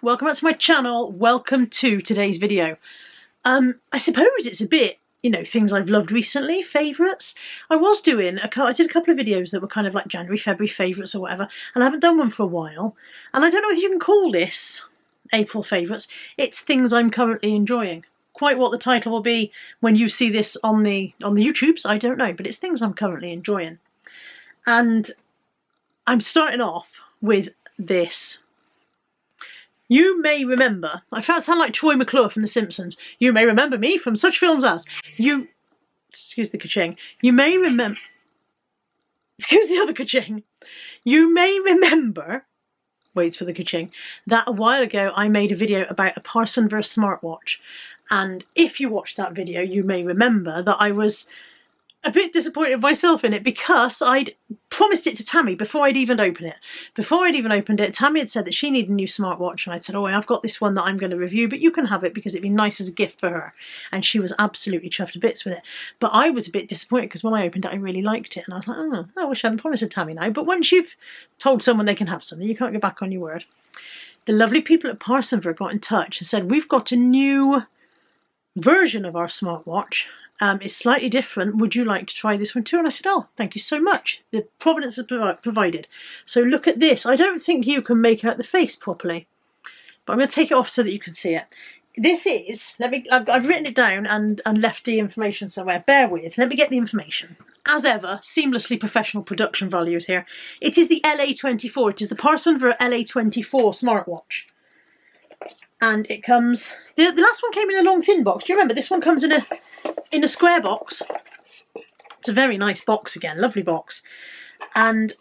welcome back to my channel. Welcome to today's video. I suppose it's a bit, things I've loved recently, favourites. I did a couple of videos that were kind of like January, February favourites or whatever, and I haven't done one for a while. And I don't know if you can call this April favourites. It's things I'm currently enjoying. Quite what the title will be when you see this on the YouTubes, I don't know, but it's things I'm currently enjoying. And I'm starting off with this. You may remember, I sound like Troy McClure from The Simpsons. You may remember me from such films as excuse the ka-ching. You may remember, excuse the other ka-ching. You may remember, waits for the ka-ching, that a while ago I made a video about a PARSONVER smartwatch. And if you watched that video, you may remember that I was a bit disappointed myself in it because I'd promised it to Tammy before I'd even opened it. Before I'd even opened it, Tammy had said that she needed a new smartwatch, and I'd said, oh, I've got this one that I'm going to review, but you can have it because it'd be nice as a gift for her. And she was absolutely chuffed to bits with it. But I was a bit disappointed because when I opened it, I really liked it. And I was like, oh, I wish I hadn't promised it to Tammy now. But once you've told someone they can have something, you can't go back on your word. The lovely people at PARSONVER got in touch and said, we've got a new version of our smartwatch. It's slightly different. Would you like to try this one too? And I said, oh, thank you so much. The providence is provided. So look at this. I don't think you can make out the face properly, but I'm going to take it off so that you can see it. This is, I've written it down and left the information somewhere. Bear with, let me get the information. As ever, seamlessly professional production values here. It is the LA24. It is the PARSONVER LA24 smartwatch. And it comes, the last one came in a long thin box. Do you remember? This one comes in a square box. It's a very nice box again, lovely box. And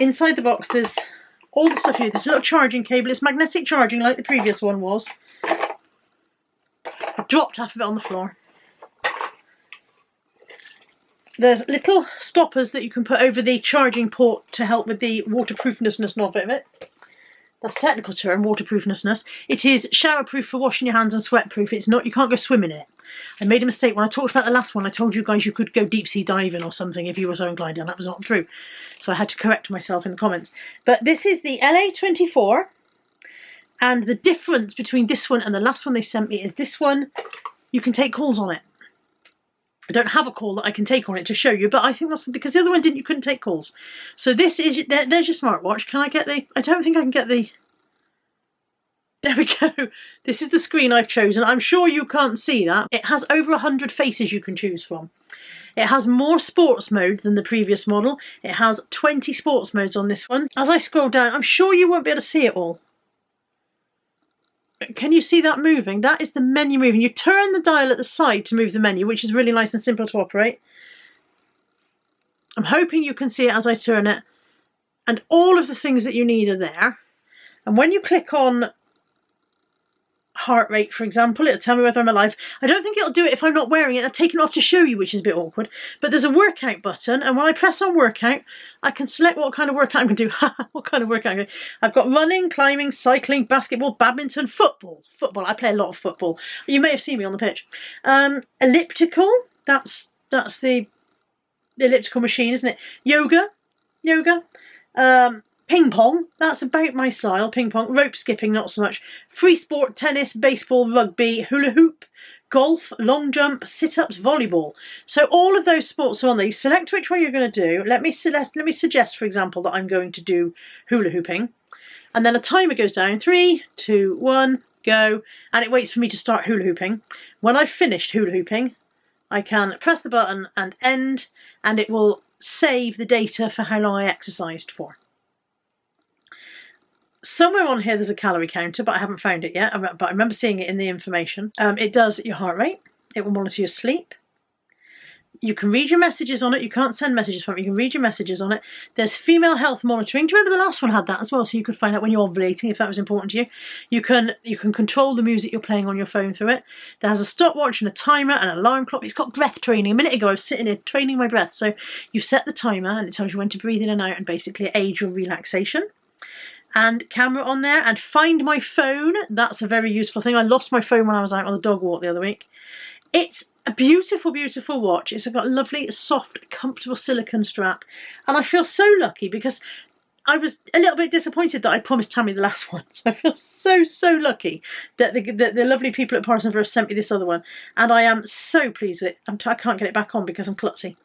inside the box there's all the stuff here. There's a little charging cable. It's magnetic charging like the previous one was. I dropped half of it on the floor. There's little stoppers that you can put over the charging port to help with the waterproofness of it. That's a technical term, waterproofness. It is showerproof for washing your hands and sweatproof. It's not, you can't go swimming in it. I made a mistake when I talked about the last one. I told you guys you could go deep sea diving or something if you were so inclined, and that was not true. So I had to correct myself in the comments. But this is the LA24, and the difference between this one and the last one they sent me is this one, you can take calls on it. I don't have a call that I can take on it to show you, but I think that's because the other one you couldn't take calls. So this is, there's your smartwatch. Can I get the, I don't think I can get the, there we go. This is the screen I've chosen. I'm sure you can't see that. It has over 100 faces you can choose from. It has more sports mode than the previous model. It has 20 sports modes on this one. As I scroll down, I'm sure you won't be able to see it all. Can you see that moving? That is the menu moving. You turn the dial at the side to move the menu, which is really nice and simple to operate. I'm hoping you can see it as I turn it. And all of the things that you need are there. And when you click on heart rate, for example, it'll tell me whether I'm alive. I don't think it'll do it if I'm not wearing it. I've taken it off to show you, which is a bit awkward. But there's a workout button, and when I press on workout, I can select what kind of workout I'm going to do. What kind of workout I'm going to do. I've got running, climbing, cycling, basketball, badminton, football. Football, I play a lot of football. You may have seen me on the pitch. Elliptical, that's the elliptical machine, isn't it? Yoga. Ping pong, that's about my style, ping pong. Rope skipping, not so much. Free sport, tennis, baseball, rugby, hula hoop, golf, long jump, sit-ups, volleyball. So all of those sports are on there. You select which one you're going to do. Let me suggest, for example, that I'm going to do hula hooping. And then a timer goes down. 3, 2, 1, go. And it waits for me to start hula hooping. When I've finished hula hooping, I can press the button and end, and it will save the data for how long I exercised for. Somewhere on here there's a calorie counter, but I haven't found it yet. But I remember seeing it in the information. It does your heart rate. It will monitor your sleep. You can read your messages on it. You can't send messages from it. You can read your messages on it. There's female health monitoring. Do you remember the last one had that as well? So you could find out when you're ovulating, if that was important to you. You can control the music you're playing on your phone through it. There has a stopwatch and a timer and an alarm clock. It's got breath training. A minute ago I was sitting here training my breath. So you set the timer and it tells you when to breathe in and out and basically aid your relaxation. And camera on there, and find my phone. That's a very useful thing. I lost my phone when I was out on the dog walk the other week. It's a beautiful, beautiful watch. It's got a lovely, soft, comfortable silicone strap. And I feel so lucky because I was a little bit disappointed that I promised Tammy the last one. So I feel so lucky that the lovely people at PARSONVER sent me this other one. And I am so pleased with it. I can't get it back on because I'm klutzy.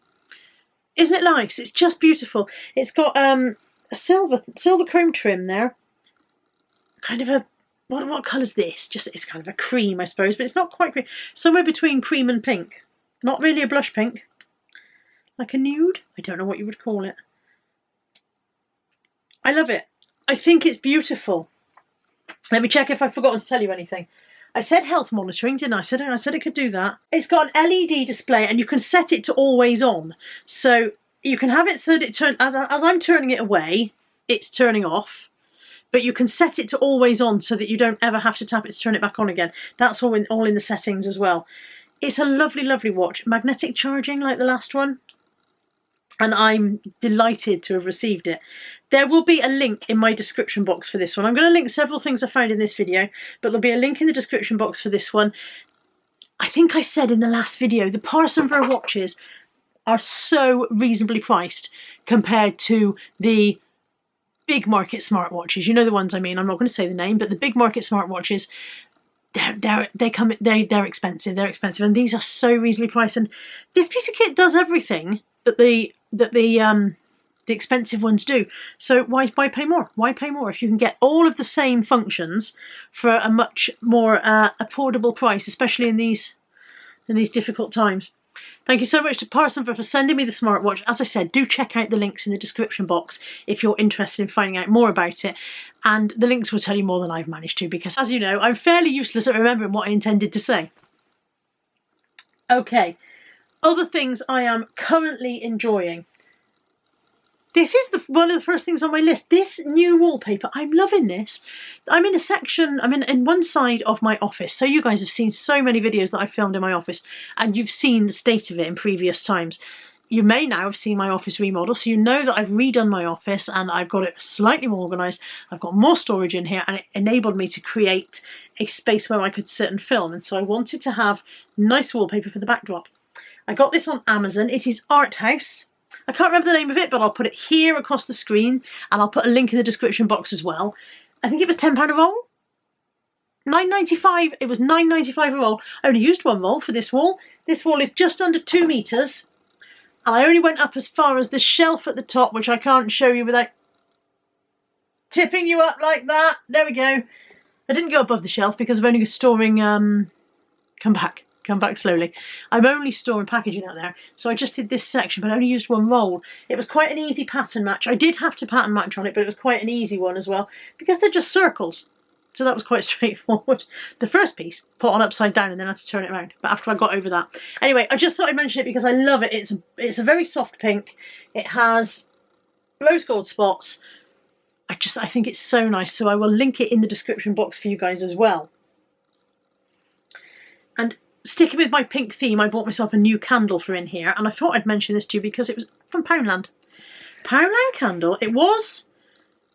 Isn't it nice? It's just beautiful. It's got a silver chrome trim there. Kind of a, what colour's this? It's kind of a cream, I suppose, but it's not quite cream. Somewhere between cream and pink. Not really a blush pink. Like a nude? I don't know what you would call it. I love it. I think it's beautiful. Let me check if I've forgotten to tell you anything. I said health monitoring, didn't I? I said it could do that. It's got an LED display and you can set it to always on. So you can have it so that it turns, as I'm turning it away, it's turning off. But you can set it to always on so that you don't ever have to tap it to turn it back on again. That's all in the settings as well. It's a lovely, lovely watch. Magnetic charging like the last one. And I'm delighted to have received it. There will be a link in my description box for this one. I'm going to link several things I found in this video, but there'll be a link in the description box for this one. I think I said in the last video, the PARSONVER watches are so reasonably priced compared to the big market smartwatches. You know the ones I mean. I'm not going to say the name, but the big market smartwatches, they're expensive. They're expensive, and these are so reasonably priced. And this piece of kit does everything that the expensive ones do. So why pay more? Why pay more if you can get all of the same functions for a much more affordable price, especially in these difficult times? Thank you so much to PARSONVER for sending me the smartwatch. As I said, do check out the links in the description box if you're interested in finding out more about it. And the links will tell you more than I've managed to, because as you know, I'm fairly useless at remembering what I intended to say. Okay, other things I am currently enjoying. This is one of the first things on my list. This new wallpaper, I'm loving this. I'm in a section, I'm in one side of my office. So you guys have seen so many videos that I filmed in my office, and you've seen the state of it in previous times. You may now have seen my office remodel, so you know that I've redone my office and I've got it slightly more organised. I've got more storage in here, and it enabled me to create a space where I could sit and film. And so I wanted to have nice wallpaper for the backdrop. I got this on Amazon. It is Art House. I can't remember the name of it, but I'll put it here across the screen, and I'll put a link in the description box as well. I think it was £10 a roll. £9.95. It was £9.95 a roll. I only used one roll for this wall. This wall is just under 2 metres. And I only went up as far as the shelf at the top, which I can't show you without tipping you up like that. There we go. I didn't go above the shelf because I'm only storing... Come back slowly. I'm only storing packaging out there, so I just did this section, but I only used one roll. It was quite an easy pattern match. I did have to pattern match on it, but it was quite an easy one as well, because they're just circles. So that was quite straightforward. The first piece, put on upside down, and then I had to turn it around. But after I got over that. Anyway, I just thought I'd mention it because I love it. It's a very soft pink. It has rose gold spots. I think it's so nice, so I will link it in the description box for you guys as well. And sticking with my pink theme, I bought myself a new candle for in here, and I thought I'd mention this to you because it was from Poundland. Poundland candle. It was,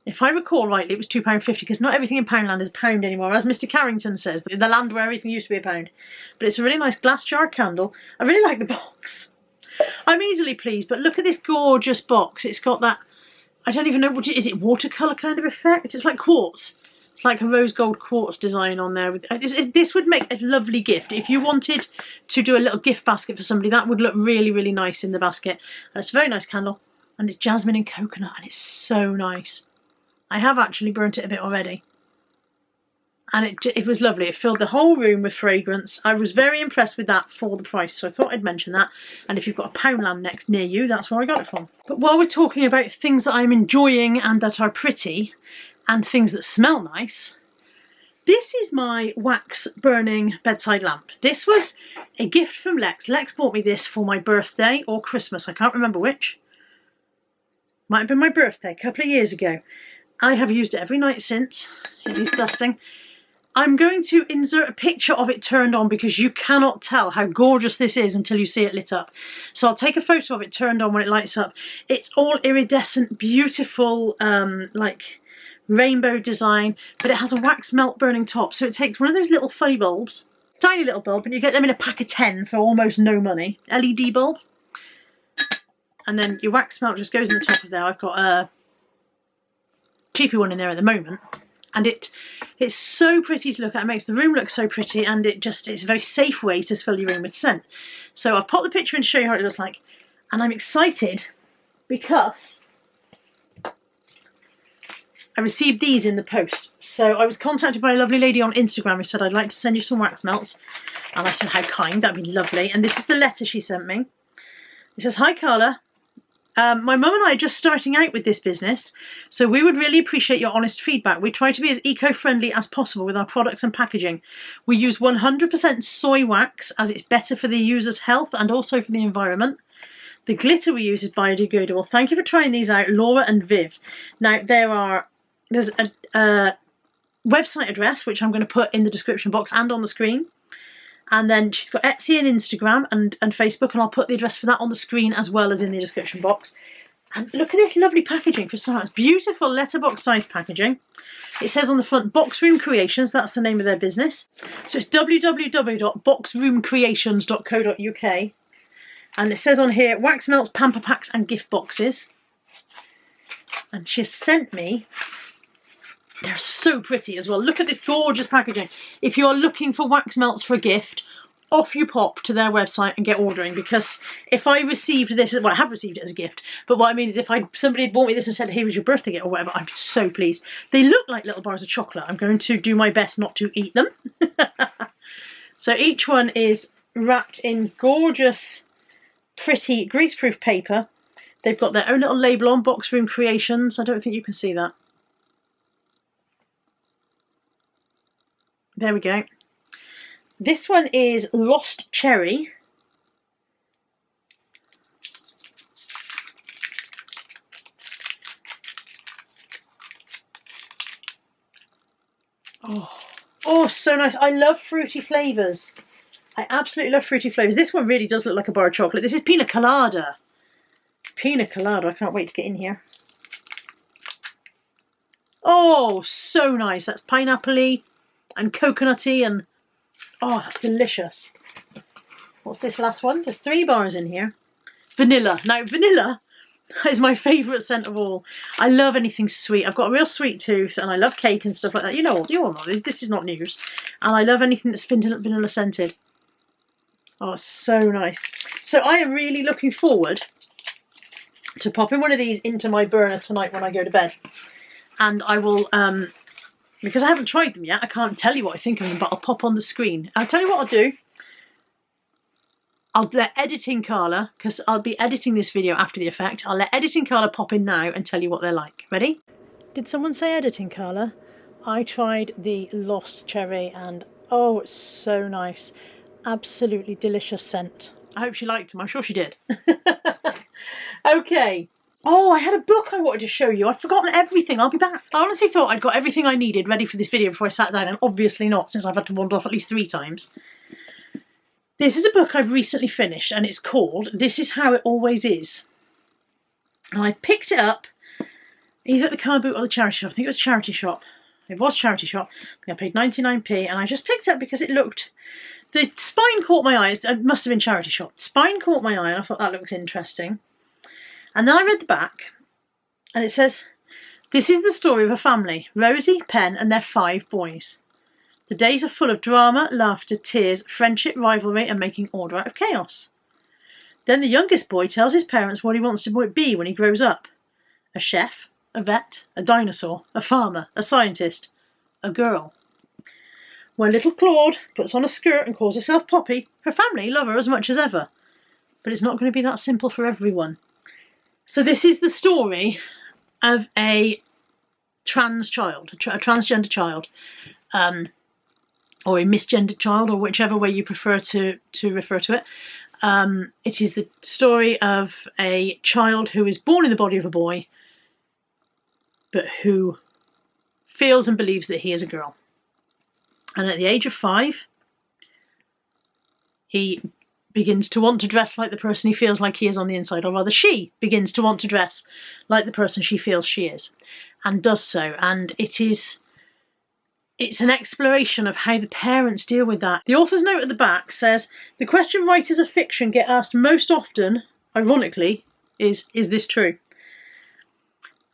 if I recall rightly, it was £2.50, because not everything in Poundland is a pound anymore, as Mr. Carrington says, the land where everything used to be a pound. But it's a really nice glass jar candle. I really like the box. I'm easily pleased, but look at this gorgeous box. It's got that, I don't even know, what is it, watercolour kind of effect? It's like quartz. It's like a rose gold quartz design on there. This would make a lovely gift. If you wanted to do a little gift basket for somebody, that would look really, really nice in the basket. And it's a very nice candle. And it's jasmine and coconut, and it's so nice. I have actually burnt it a bit already. And it was lovely. It filled the whole room with fragrance. I was very impressed with that for the price, so I thought I'd mention that. And if you've got a Poundland next near you, that's where I got it from. But while we're talking about things that I'm enjoying and that are pretty, and things that smell nice, this is my wax burning bedside lamp. This was a gift from Lex. Lex bought me this for my birthday or Christmas. I can't remember which. Might have been my birthday, a couple of years ago. I have used it every night since. It needs dusting. I'm going to insert a picture of it turned on because you cannot tell how gorgeous this is until you see it lit up. So I'll take a photo of it turned on when it lights up. It's all iridescent, beautiful, like rainbow design, but it has a wax melt burning top. So it takes one of those little funny bulbs, tiny little bulb, and you get them in a pack of 10 for almost no money. LED bulb. And then your wax melt just goes in the top of there. I've got a cheapy one in there at the moment. And it's so pretty to look at. It makes the room look so pretty, and it's a very safe way to fill your room with scent. So I've popped the picture in to show you how it looks like. And I'm excited because I received these in the post. So I was contacted by a lovely lady on Instagram who said, I'd like to send you some wax melts. And I said, how kind, that'd be lovely. And this is the letter she sent me. It says, hi Carla, my mum and I are just starting out with this business, so we would really appreciate your honest feedback. We try to be as eco-friendly as possible with our products and packaging. We use 100% soy wax as it's better for the user's health and also for the environment. The glitter we use is biodegradable. Thank you for trying these out, Laura and Viv. Now there's a website address which I'm going to put in the description box and on the screen. And then she's got Etsy and Instagram and Facebook, and I'll put the address for that on the screen as well as in the description box. And look at this lovely packaging for starters. Beautiful letterbox size packaging. It says on the front, Boxroom Creations, that's the name of their business. So it's www.boxroomcreations.co.uk. And it says on here, wax melts, pamper packs and gift boxes. And she has sent me, they're so pretty as well. Look at this gorgeous packaging. If you're looking for wax melts for a gift, off you pop to their website and get ordering, because if I received this, well, I have received it as a gift, but what I mean is if somebody had bought me this and said, here was your birthday gift or whatever, I'd be so pleased. They look like little bars of chocolate. I'm going to do my best not to eat them. So each one is wrapped in gorgeous, pretty greaseproof paper. They've got their own little label on, Boxroom Creations. I don't think you can see that. There we go. This one is Lost Cherry. Oh, so nice. I love fruity flavours. I absolutely love fruity flavours. This one really does look like a bar of chocolate. This is Pina Colada. Pina Colada. I can't wait to get in here. Oh, so nice. That's pineapple-y and coconutty, and oh, that's delicious. What's this last one? There's 3 bars in here. Vanilla. Now, vanilla is my favourite scent of all. I love anything sweet. I've got a real sweet tooth, and I love cake and stuff like that. You all know, this is not news. And I love anything that's vanilla scented. Oh, it's so nice. So I am really looking forward to popping one of these into my burner tonight when I go to bed. And I will, because I haven't tried them yet, I can't tell you what I think of them, but I'll pop on the screen. I'll tell you what I'll do. I'll let Editing Carla, because I'll be editing this video after the effect, I'll let Editing Carla pop in now and tell you what they're like. Ready? Did someone say Editing Carla? I tried the Lost Cherry and oh, it's so nice. Absolutely delicious scent. I hope she liked them. I'm sure she did. Okay. Oh, I had a book I wanted to show you. I'd forgotten everything. I'll be back. I honestly thought I'd got everything I needed ready for this video before I sat down, and obviously not, since I've had to wander off at least 3 times. This is a book I've recently finished, and it's called This Is How It Always Is. And I picked it up either at the car boot or the charity shop. I think it was charity shop. It was charity shop. I think I paid 99p, and I just picked it up because it looked... The spine caught my eye. It must have been charity shop. Spine caught my eye, and I thought that looks interesting. And then I read the back, and it says, this is the story of a family, Rosie, Penn, and their 5 boys. The days are full of drama, laughter, tears, friendship, rivalry, and making order out of chaos. Then the youngest boy tells his parents what he wants to be when he grows up. A chef, a vet, a dinosaur, a farmer, a scientist, a girl. When little Claude puts on a skirt and calls herself Poppy, her family love her as much as ever. But it's not going to be that simple for everyone. So this is the story of a trans child, a transgender child, or a misgendered child, or whichever way you prefer to refer to it. It is the story of a child who is born in the body of a boy, but who feels and believes that he is a girl. And at the age of 5, he begins to want to dress like the person he feels like he is on the inside, or rather she begins to want to dress like the person she feels she is, and does so. And it's an exploration of how the parents deal with that. The author's note at the back says, the question writers of fiction get asked most often, ironically, is this true?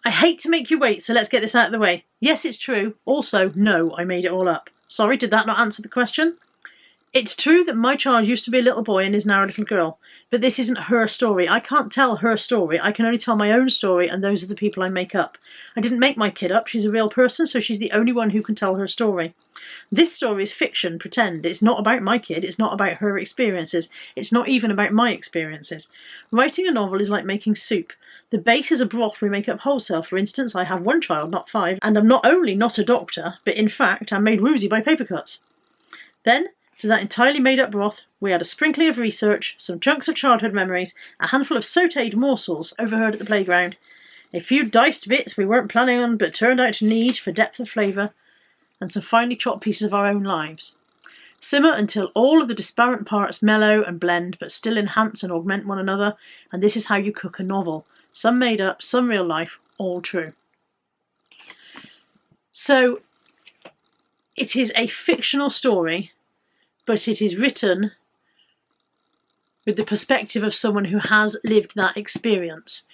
I hate to make you wait, so let's get this out of the way. Yes, it's true. Also, no, I made it all up. Sorry, did that not answer the question? It's true that my child used to be a little boy and is now a little girl, but this isn't her story. I can't tell her story. I can only tell my own story, and those are the people I make up. I didn't make my kid up. She's a real person, so she's the only one who can tell her story. This story is fiction, pretend. It's not about my kid. It's not about her experiences. It's not even about my experiences. Writing a novel is like making soup. The base is a broth we make up wholesale. For instance, I have one child, not 5, and I'm not only not a doctor, but in fact, I'm made woozy by paper cuts. Then, to that entirely made-up broth, we add a sprinkling of research, some chunks of childhood memories, a handful of sautéed morsels overheard at the playground, a few diced bits we weren't planning on but turned out to need for depth of flavour, and some finely chopped pieces of our own lives. Simmer until all of the disparate parts mellow and blend but still enhance and augment one another, and this is how you cook a novel. Some made up, some real life, all true. So, it is a fictional story, but it is written with the perspective of someone who has lived that experience.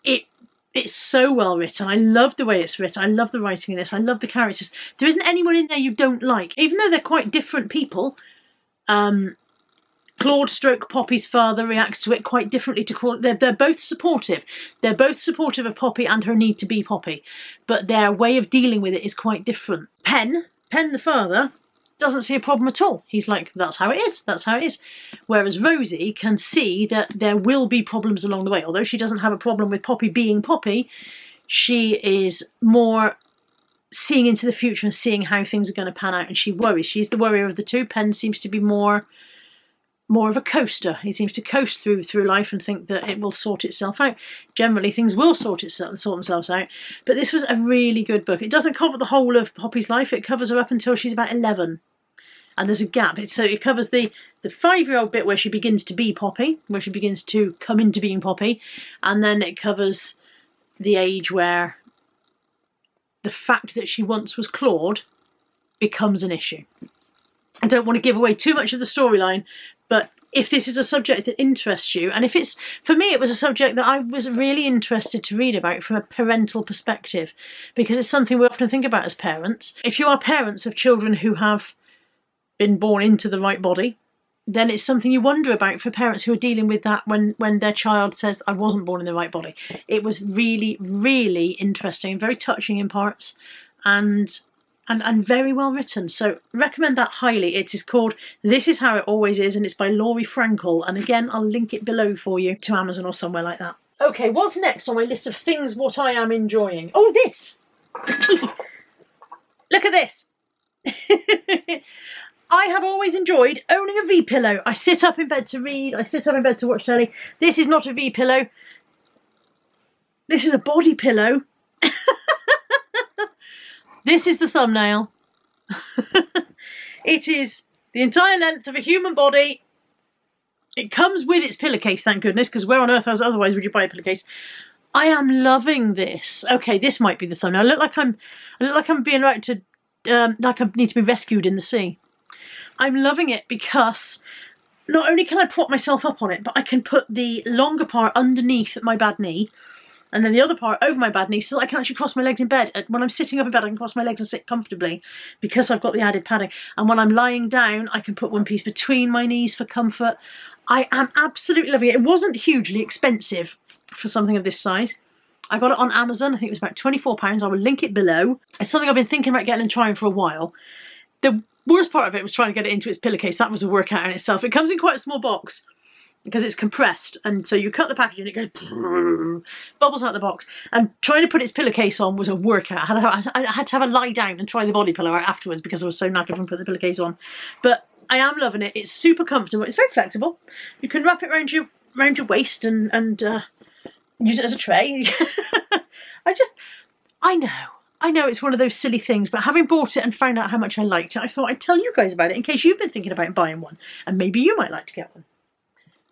It's so well written. I love the way it's written. I love the writing in this. I love the characters. There isn't anyone in there you don't like, even though they're quite different people. Claude stroke Poppy's father reacts to it quite differently to Claude. They're both supportive. They're both supportive of Poppy and her need to be Poppy, but their way of dealing with it is quite different. Penn the father, doesn't see a problem at all. He's like, that's how it is, that's how it is. Whereas Rosie can see that there will be problems along the way. Although she doesn't have a problem with Poppy being Poppy, she is more seeing into the future and seeing how things are going to pan out, and she worries. She's the worrier of the two. Penn seems to be more of a coaster. He seems to coast through life and think that it will sort itself out. Generally, things will sort themselves out. But this was a really good book. It doesn't cover the whole of Poppy's life. It covers her up until she's about 11. And there's a gap. So it covers the 5-year-old bit where she begins to be Poppy, where she begins to come into being Poppy. And then it covers the age where the fact that she once was Claude becomes an issue. I don't want to give away too much of the storyline, but if this is a subject that interests you, and if it's, for me, it was a subject that I was really interested to read about from a parental perspective, because it's something we often think about as parents. If you are parents of children who have been born into the right body, then it's something you wonder about for parents who are dealing with that when their child says, I wasn't born in the right body. It was really, really interesting and very touching in parts, and very well written. So recommend that highly. It is called This Is How It Always Is, and it's by Laurie Frankel. And again, I'll link it below for you to Amazon or somewhere like that. Okay, what's next on my list of things what I am enjoying? Oh, this! Look at this! I have always enjoyed owning a V-pillow. I sit up in bed to read. I sit up in bed to watch telly. This is not a V-pillow. This is a body pillow. This is the thumbnail. It is the entire length of a human body. It comes with its pillowcase, thank goodness, because where on earth otherwise would you buy a pillowcase? I am loving this. Okay, this might be the thumbnail. I look like I'm being like I need to be rescued in the sea. I'm loving it because not only can I prop myself up on it, but I can put the longer part underneath my bad knee, and then the other part over my bad knee, so that I can actually cross my legs in bed. When I'm sitting up in bed, I can cross my legs and sit comfortably because I've got the added padding. And when I'm lying down, I can put one piece between my knees for comfort. I am absolutely loving it. It wasn't hugely expensive for something of this size. I got it on Amazon. I think it was about £24. I will link it below. It's something I've been thinking about getting and trying for a while. The worst part of it was trying to get it into its pillowcase. That was a workout in itself. It comes in quite a small box because it's compressed, and so you cut the package and it goes bubbles out the box. And trying to put its pillowcase on was a workout. I had to have a lie down and try the body pillow out afterwards because I was so knackered from putting the pillowcase on. But I am loving it. It's super comfortable. It's very flexible. You can wrap it around your waist and use it as a tray. I know it's one of those silly things, but having bought it and found out how much I liked it, I thought I'd tell you guys about it in case you've been thinking about buying one, and maybe you might like to get one.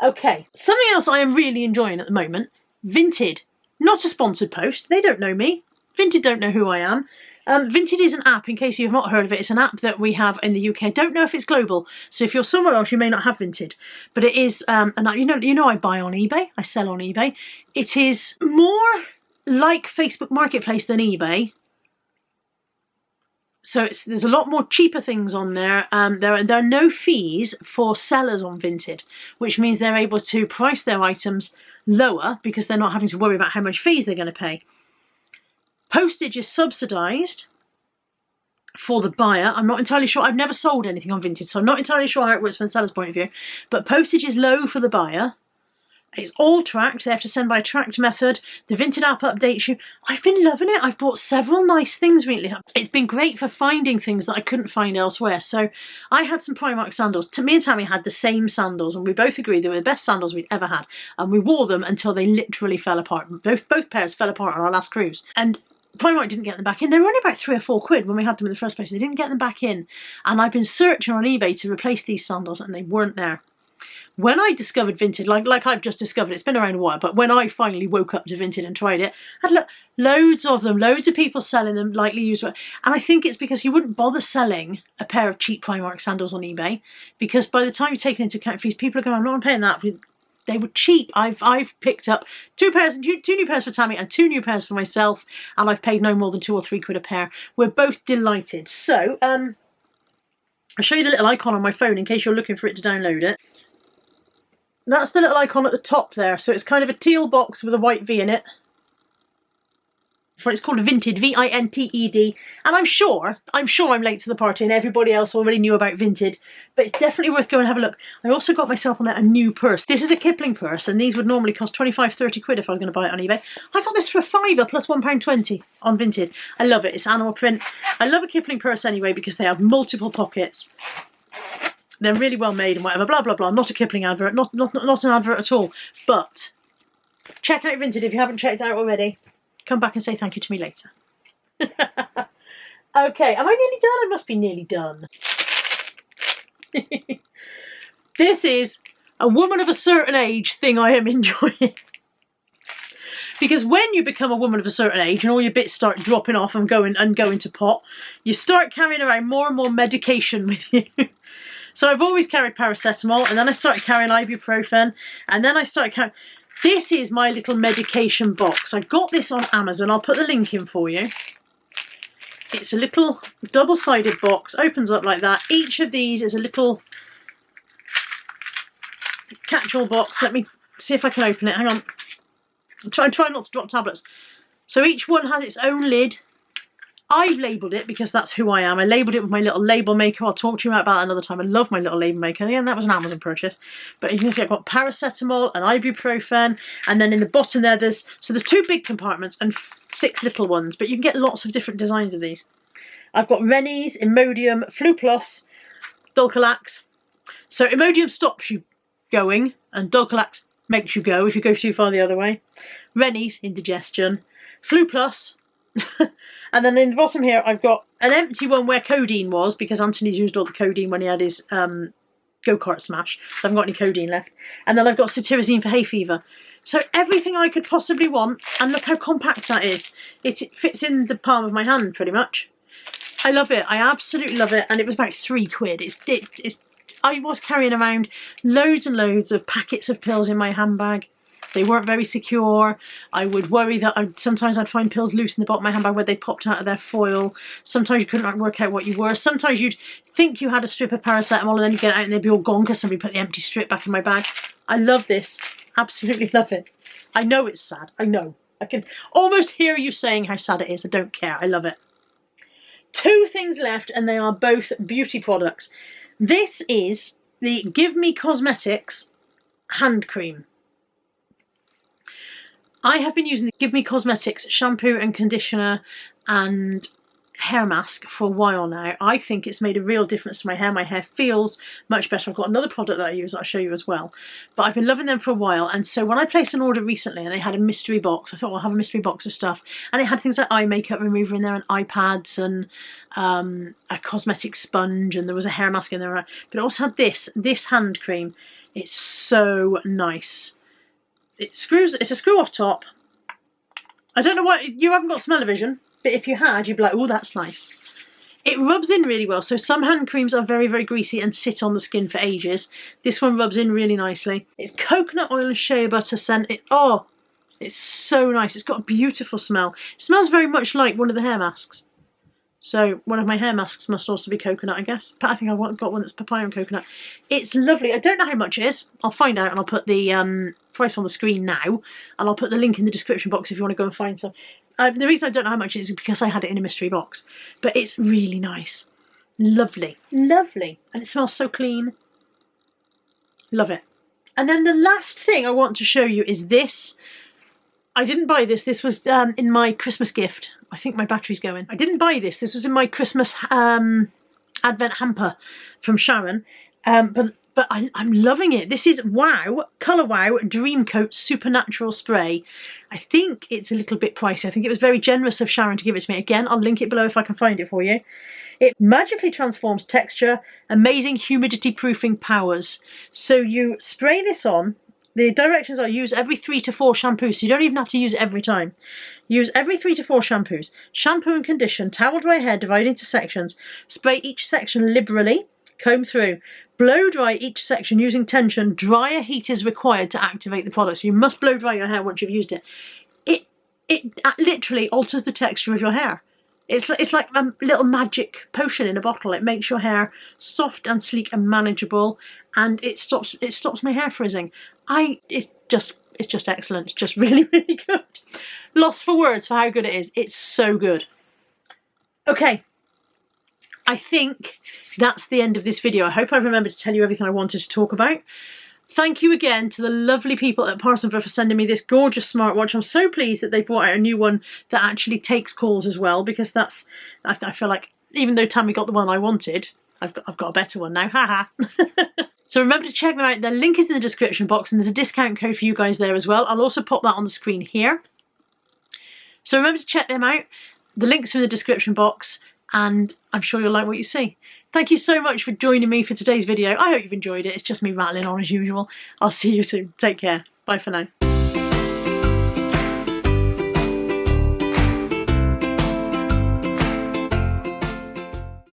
Okay, something else I am really enjoying at the moment, Vinted. Not a sponsored post, they don't know me. Vinted don't know who I am. Vinted is an app, in case you've not heard of it. It's an app that we have in the UK. I don't know if it's global, so if you're somewhere else you may not have Vinted. But it is, and you know I buy on eBay, I sell on eBay. It is more like Facebook Marketplace than eBay. So there's a lot more cheaper things on there. There are no fees for sellers on Vinted, which means they're able to price their items lower because they're not having to worry about how much fees they're going to pay. Postage is subsidised for the buyer. I'm not entirely sure. I've never sold anything on Vinted, so I'm not entirely sure how it works from the seller's point of view. But postage is low for the buyer. It's all tracked. They have to send by a tracked method. The Vinted app updates you. I've been loving it. I've bought several nice things recently. It's been great for finding things that I couldn't find elsewhere. So I had some Primark sandals. Me and Tammy had the same sandals, and we both agreed they were the best sandals we'd ever had. And we wore them until they literally fell apart. Both pairs fell apart on our last cruise. And Primark didn't get them back in. They were only about £3 or £4 when we had them in the first place. They didn't get them back in. And I've been searching on eBay to replace these sandals, and they weren't there. When I discovered Vinted, like I've just discovered, it's been around a while, but when I finally woke up to Vinted and tried it, I had loads of them, loads of people selling them, lightly used. And I think it's because you wouldn't bother selling a pair of cheap Primark sandals on eBay, because by the time you take into account fees, people are going, I'm not paying that. They were cheap. I've picked up two new pairs for Tammy and 2 new pairs for myself, and I've paid no more than £2 or £3 a pair. We're both delighted. So, I'll show you the little icon on my phone in case you're looking for it to download it. That's the little icon at the top there. So it's kind of a teal box with a white V in it. It's called Vinted, V-I-N-T-E-D. And I'm sure I'm late to the party and everybody else already knew about Vinted. But it's definitely worth going and have a look. I also got myself on there a new purse. This is a Kipling purse, and these would normally cost 25, 30 quid if I was going to buy it on eBay. I got this for a £5 plus £1.20 on Vinted. I love it. It's animal print. I love a Kipling purse anyway because they have multiple pockets. They're really well made and whatever, blah, blah, blah. Not a Kipling advert, not an advert at all. But check out Vinted if you haven't checked it out already. Come back and say thank you to me later. Okay, am I nearly done? I must be nearly done. This is a woman of a certain age thing I am enjoying. Because when you become a woman of a certain age and all your bits start dropping off and going to pot, you start carrying around more and more medication with you. So I've always carried paracetamol, and then I started carrying ibuprofen, and then I started carrying... This is my little medication box. I got this on Amazon. I'll put the link in for you. It's a little double-sided box, opens up like that. Each of these is a little catch-all box. Let me see if I can open it. Hang on. I'm trying not to drop tablets. So each one has its own lid. I've labelled it because that's who I am. I labelled it with my little label maker. I'll talk to you about that another time. I love my little label maker. Again, that was an Amazon purchase. But you can see I've got paracetamol and ibuprofen. And then in the bottom there, there's 2 big compartments and 6 little ones. But you can get lots of different designs of these. I've got Rennies, Imodium, Flu Plus, Dulcolax. So Imodium stops you going and Dulcolax makes you go if you go too far the other way. Rennies, indigestion. Flu Plus. And then in the bottom here, I've got an empty one where codeine was, because Anthony's used all the codeine when he had his go-kart smash. So I haven't got any codeine left. And then I've got cetirizine for hay fever. So everything I could possibly want. And look how compact that is. It fits in the palm of my hand, pretty much. I love it. I absolutely love it. And it was about £3. I was carrying around loads and loads of packets of pills in my handbag. They weren't very secure. I would worry that sometimes I'd find pills loose in the bottom of my handbag where they popped out of their foil. Sometimes you couldn't work out what you were. Sometimes you'd think you had a strip of paracetamol and then you get out and they'd be all gone because somebody put the empty strip back in my bag. I love this. Absolutely love it. I know it's sad. I know. I can almost hear you saying how sad it is. I don't care. I love it. 2 things left, and they are both beauty products. This is the Give Me Cosmetics hand cream. I have been using the Give Me Cosmetics shampoo and conditioner and hair mask for a while now. I think it's made a real difference to my hair. My hair feels much better. I've got another product that I use that I'll show you as well. But I've been loving them for a while. And so when I placed an order recently and they had a mystery box, I thought, well, I'll have a mystery box of stuff. And it had things like eye makeup remover in there and iPads and a cosmetic sponge, and there was a hair mask in there. But it also had this hand cream. It's so nice. It's a screw off top. I don't know why, you haven't got smell-o-vision, but if you had, you'd be like, oh, that's nice. It rubs in really well. So some hand creams are very, very greasy and sit on the skin for ages. This one rubs in really nicely. It's coconut oil and shea butter scent. It's so nice. It's got a beautiful smell. It smells very much like one of the hair masks. So one of my hair masks must also be coconut, I guess. But I think I've got one that's papaya and coconut. It's lovely. I don't know how much it is. I'll find out and I'll put the price on the screen now. And I'll put the link in the description box if you want to go and find some. The reason I don't know how much it is because I had it in a mystery box. But it's really nice. Lovely. Lovely. And it smells so clean. Love it. And then the last thing I want to show you is this. I didn't buy this. This was in my Christmas gift. I think my battery's going. I didn't buy this. This was in my Christmas Advent hamper from Sharon. But I'm loving it. This is Wow, Colour Wow Dream Coat Supernatural Spray. I think it's a little bit pricey. I think it was very generous of Sharon to give it to me. Again, I'll link it below if I can find it for you. It magically transforms texture, amazing humidity proofing powers. So you spray this on. The directions are use every 3 to 4 shampoos, so you don't even have to use it every time. Use every 3 to 4 shampoos. Shampoo and condition, towel dry hair, divide into sections. Spray each section liberally, comb through. Blow dry each section using tension. Dryer heat is required to activate the product, so you must blow dry your hair once you've used it. It literally alters the texture of your hair. It's like a little magic potion in a bottle. It makes your hair soft and sleek and manageable, and it stops my hair frizzing. It's just excellent. It's just really, really good. Lost for words for how good it is. It's so good. Okay, I think that's the end of this video. I hope I remembered to tell you everything I wanted to talk about. Thank you again to the lovely people at PARSONVER for sending me this gorgeous smartwatch. I'm so pleased that they brought out a new one that actually takes calls as well, because I feel like even though Tammy got the one I wanted, I've got a better one now. Haha. So remember to check them out. The link is in the description box and there's a discount code for you guys there as well. I'll also pop that on the screen here. So remember to check them out. The links are in the description box and I'm sure you'll like what you see. Thank you so much for joining me for today's video. I hope you've enjoyed it. It's just me rattling on as usual. I'll see you soon. Take care. Bye for now.